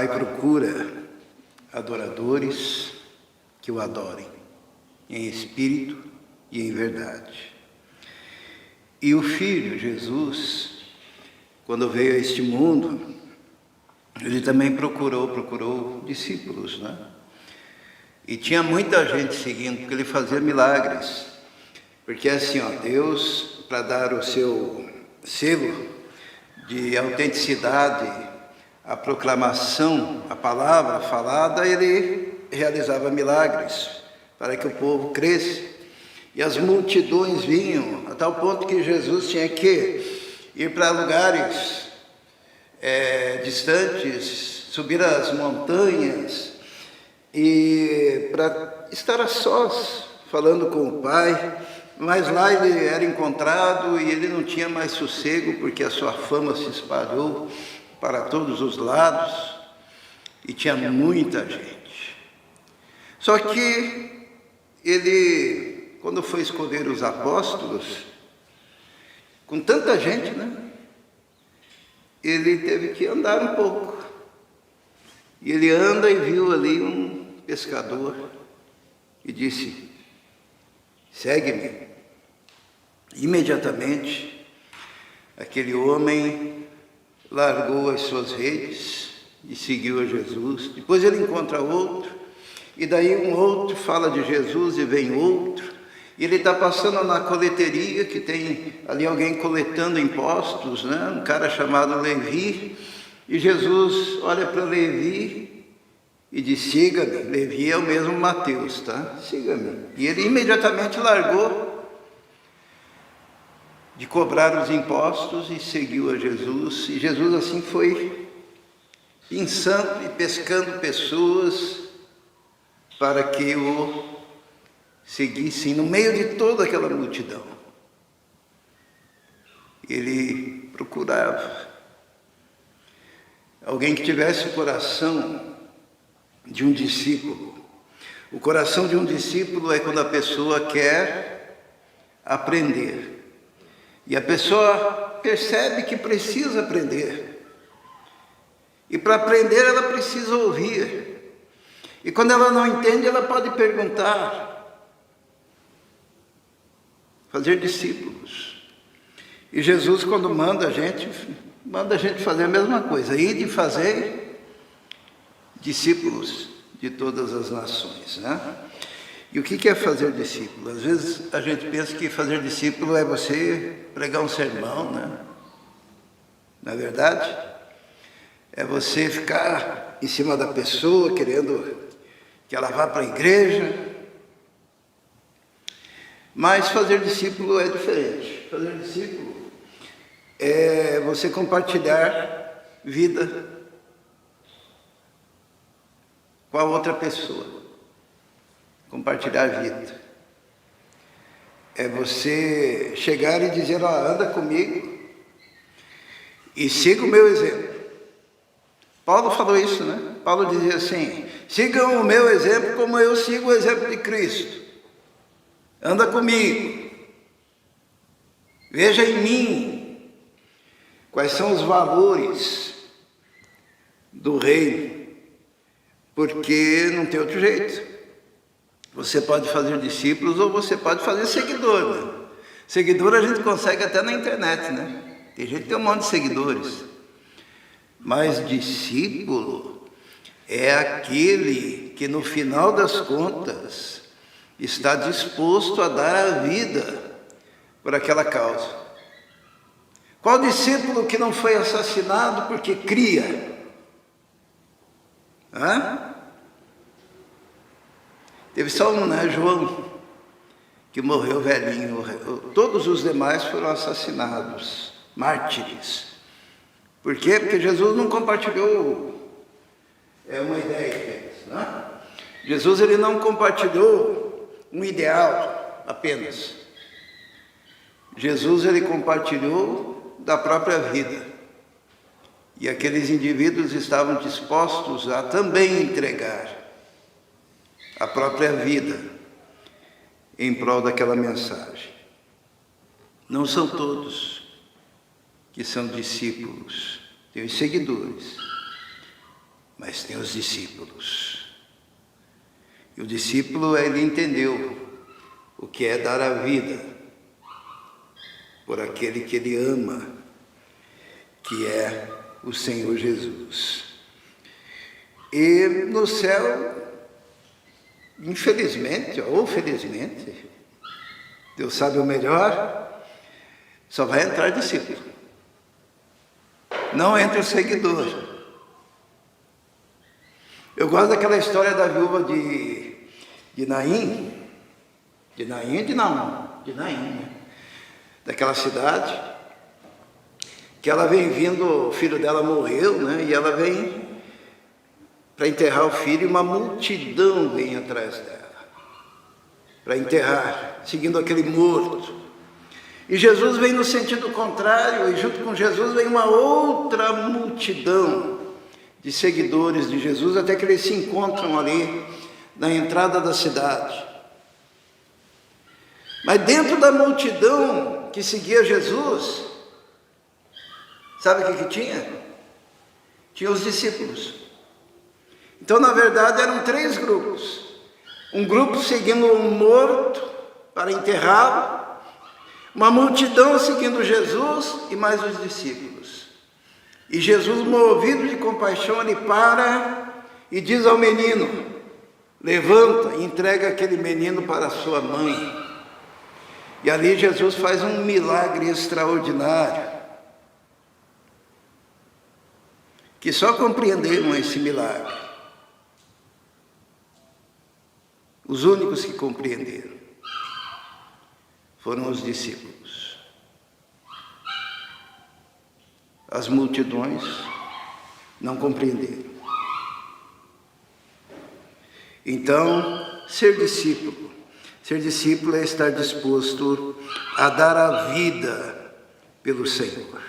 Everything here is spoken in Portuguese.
Pai procura adoradores que o adorem, em espírito e em verdade. E o Filho, Jesus, quando veio a este mundo, ele também procurou discípulos, né? E tinha muita gente seguindo, porque ele fazia milagres. Porque assim, Deus, para dar o seu selo de autenticidade, a proclamação, a palavra falada, ele realizava milagres para que o povo cresça. E as multidões vinham, a tal ponto que Jesus tinha que ir para lugares distantes, subir as montanhas, e para estar a sós, falando com o Pai. Mas lá ele era encontrado e ele não tinha mais sossego, porque a sua fama se espalhou para todos os lados e tinha muita gente. Só que ele, quando foi escolher os apóstolos, com tanta gente, né? Ele teve que andar um pouco. E ele anda e viu ali um pescador e disse: segue-me. Imediatamente, aquele homem largou as suas redes e seguiu a Jesus. Depois ele encontra outro, e daí um outro fala de Jesus e vem outro. E ele está passando na coleteria, que tem ali alguém coletando impostos, né? Um cara chamado Levi. E Jesus olha para Levi e diz: siga-me. Levi é o mesmo Mateus, tá? Siga-me. E ele imediatamente largou de cobrar os impostos e seguiu a Jesus. E Jesus assim foi pensando e pescando pessoas para que o seguissem no meio de toda aquela multidão. Ele procurava alguém que tivesse o coração de um discípulo. O coração de um discípulo é quando a pessoa quer aprender. E a pessoa percebe que precisa aprender. E para aprender ela precisa ouvir. E quando ela não entende, ela pode perguntar. Fazer discípulos. E Jesus, quando manda a gente fazer a mesma coisa. Ir de fazer discípulos de todas as nações, né? E o que é fazer discípulo? Às vezes a gente pensa que fazer discípulo é você pregar um sermão, né? Na verdade, é você ficar em cima da pessoa, querendo que ela vá para a igreja. Mas fazer discípulo é diferente. Fazer discípulo é você compartilhar vida com a outra pessoa. Compartilhar a vida. É você chegar e dizer: anda comigo e siga o meu exemplo. Paulo falou isso, né? Paulo dizia assim: sigam o meu exemplo como eu sigo o exemplo de Cristo. Anda comigo. Veja em mim quais são os valores do reino, porque não tem outro jeito. Você pode fazer discípulos ou você pode fazer seguidor, né? Seguidor a gente consegue até na internet, né? Tem gente que tem um monte de seguidores. Mas discípulo é aquele que no final das contas está disposto a dar a vida por aquela causa. Qual discípulo que não foi assassinado porque cria? Teve só um, né? João, que morreu velhinho. Todos os demais foram assassinados, mártires. Por quê? Porque Jesus não compartilhou uma ideia deles, né? Jesus ele não compartilhou um ideal apenas. Jesus ele compartilhou da própria vida. E aqueles indivíduos estavam dispostos a também entregar a própria vida em prol daquela mensagem. Não são todos que são discípulos, tem os seguidores, mas tem os discípulos. E o discípulo, ele entendeu o que é dar a vida por aquele que ele ama, que é o Senhor Jesus. E no céu, infelizmente ou felizmente, Deus sabe o melhor, só vai entrar discípulo. Não entra o seguidor. Eu gosto daquela história da viúva de Naim, né? Daquela cidade, que ela vem vindo, o filho dela morreu, né? E ela vem para enterrar o filho, e uma multidão vem atrás dela, para enterrar, seguindo aquele morto. E Jesus vem no sentido contrário, e junto com Jesus vem uma outra multidão de seguidores de Jesus, até que eles se encontram ali na entrada da cidade. Mas dentro da multidão que seguia Jesus, sabe o que tinha? Tinha os discípulos. Então, na verdade, eram 3 grupos. Um grupo seguindo um morto para enterrá-lo, uma multidão seguindo Jesus e mais os discípulos. E Jesus, movido de compaixão, ele para e diz ao menino: levanta e entrega aquele menino para a sua mãe. E ali Jesus faz um milagre extraordinário, que só compreenderam esse milagre os únicos que compreenderam foram os discípulos. As multidões não compreenderam. Então, ser discípulo é estar disposto a dar a vida pelo Senhor.